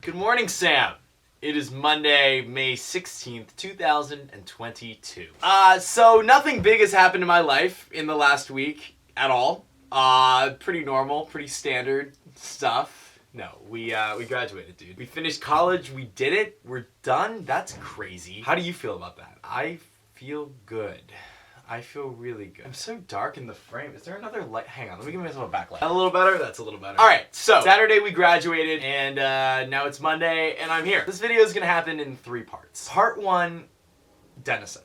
Good morning, Sam. It is Monday, May 16th, 2022. So nothing big has happened in my life in the last week at all. Pretty normal, pretty standard stuff. No, we graduated, dude. We finished college, we did it, we're done. That's crazy. How do you feel about that? I feel good. I feel really good. I'm so dark in the frame. Is there another light? Hang on, let me give myself a backlight. That a little better? That's a little better. All right, so Saturday we graduated, and now it's Monday, and I'm here. This video is gonna happen in 3 parts. Part 1, Denison.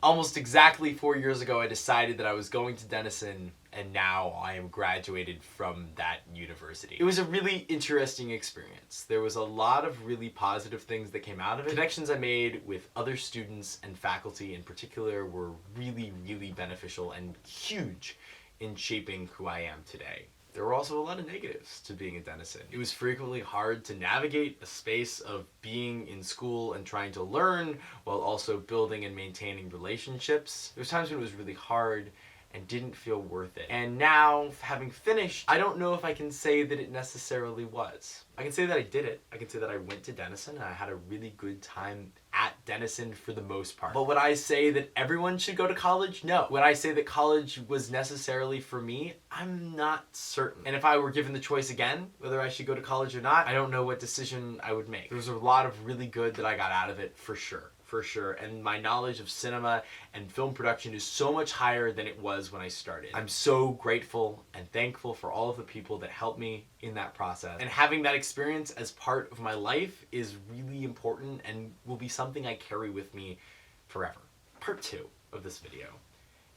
Almost exactly 4 years ago, I decided that I was going to Denison, and now I am graduated from that university. It was a really interesting experience. There was a lot of really positive things that came out of it. Connections I made with other students and faculty in particular were really, really beneficial and huge in shaping who I am today. There were also a lot of negatives to being at Denison. It was frequently hard to navigate a space of being in school and trying to learn while also building and maintaining relationships. There was times when it was really hard and didn't feel worth it. And now, having finished, I don't know if I can say that it necessarily was. I can say that I did it. I can say that I went to Denison and I had a really good time at Denison for the most part. But would I say that everyone should go to college? No. Would I say that college was necessarily for me? I'm not certain. And if I were given the choice again, whether I should go to college or not, I don't know what decision I would make. There was a lot of really good that I got out of it, for sure. For sure, and my knowledge of cinema and film production is so much higher than it was when I started. I'm so grateful and thankful for all of the people that helped me in that process. And having that experience as part of my life is really important and will be something I carry with me forever. Part 2 of this video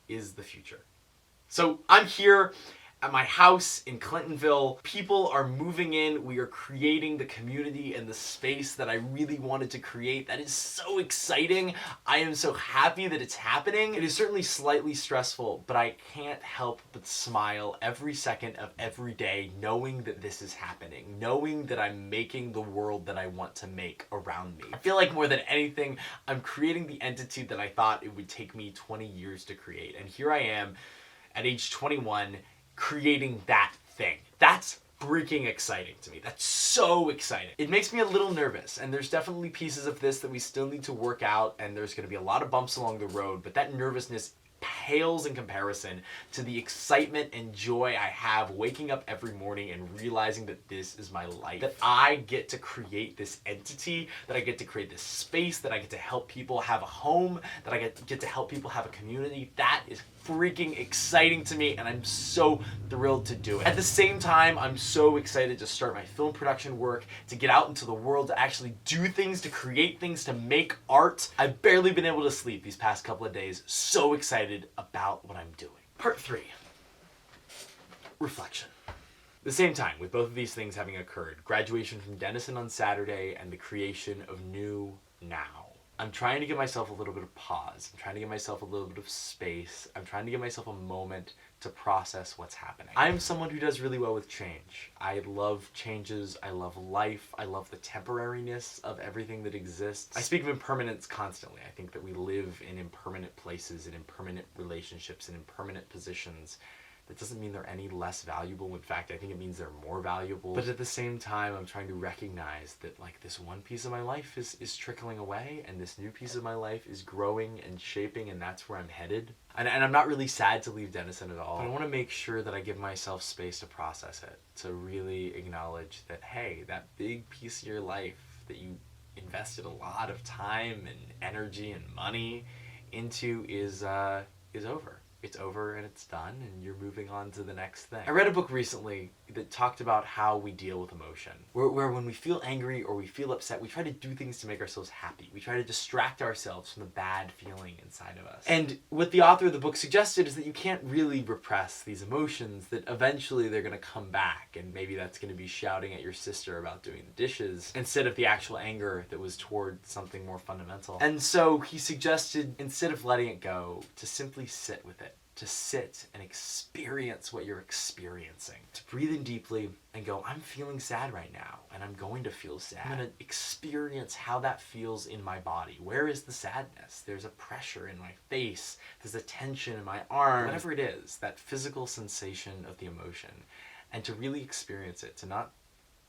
is the future. So I'm here at my house in Clintonville. People are moving in. We are creating the community and the space that I really wanted to create. That is so exciting. I am so happy that it's happening. It is certainly slightly stressful, but I can't help but smile every second of every day knowing that this is happening, knowing that I'm making the world that I want to make around me. I feel like more than anything, I'm creating the entity that I thought it would take me 20 years to create. And here I am at age 21, creating that thing. That's freaking exciting to me. That's so exciting. It makes me a little nervous, and there's definitely pieces of this that we still need to work out, and there's going to be a lot of bumps along the road, but that nervousness pales in comparison to the excitement and joy I have waking up every morning and realizing that this is my life, that I get to create this entity, that I get to create this space, that I get to help people have a home, that I get to help people have a community. That is freaking exciting to me, and I'm so thrilled to do it. At the same time, I'm so excited to start my film production work, to get out into the world, to actually do things, to create things, to make art. I've barely been able to sleep these past couple of days. So excited about what I'm doing. Part 3, reflection. At the same time, with both of these things having occurred, graduation from Denison on Saturday and the creation of New Now, I'm trying to give myself a little bit of pause. I'm trying to give myself a little bit of space. I'm trying to give myself a moment to process what's happening. I'm someone who does really well with change. I love changes. I love life. I love the temporariness of everything that exists. I speak of impermanence constantly. I think that we live in impermanent places, in impermanent relationships, in impermanent positions. That doesn't mean they're any less valuable. In fact, I think it means they're more valuable. But at the same time, I'm trying to recognize that like this one piece of my life is trickling away, and this new piece of my life is growing and shaping, and that's where I'm headed. And I'm not really sad to leave Denison at all. But I want to make sure that I give myself space to process it, to really acknowledge that, hey, that big piece of your life that you invested a lot of time and energy and money into is over. It's over and it's done, and you're moving on to the next thing. I read a book recently that talked about how we deal with emotion. Where when we feel angry or we feel upset, we try to do things to make ourselves happy. We try to distract ourselves from the bad feeling inside of us. And what the author of the book suggested is that you can't really repress these emotions, that eventually they're going to come back, and maybe that's going to be shouting at your sister about doing the dishes instead of the actual anger that was toward something more fundamental. And so he suggested, instead of letting it go, to simply sit with it. To sit and experience what you're experiencing. To breathe in deeply and go, I'm feeling sad right now, and I'm going to feel sad. I'm going to experience how that feels in my body. Where is the sadness? There's a pressure in my face. There's a tension in my arm. Whatever it is, that physical sensation of the emotion. And to really experience it, to not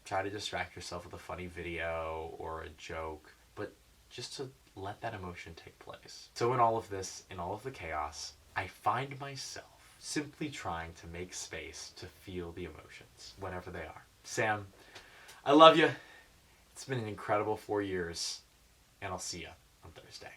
try to distract yourself with a funny video or a joke, but just to let that emotion take place. So in all of this, in all of the chaos, I find myself simply trying to make space to feel the emotions, whenever they are. Sam, I love you. It's been an incredible 4 years, and I'll see you on Thursday.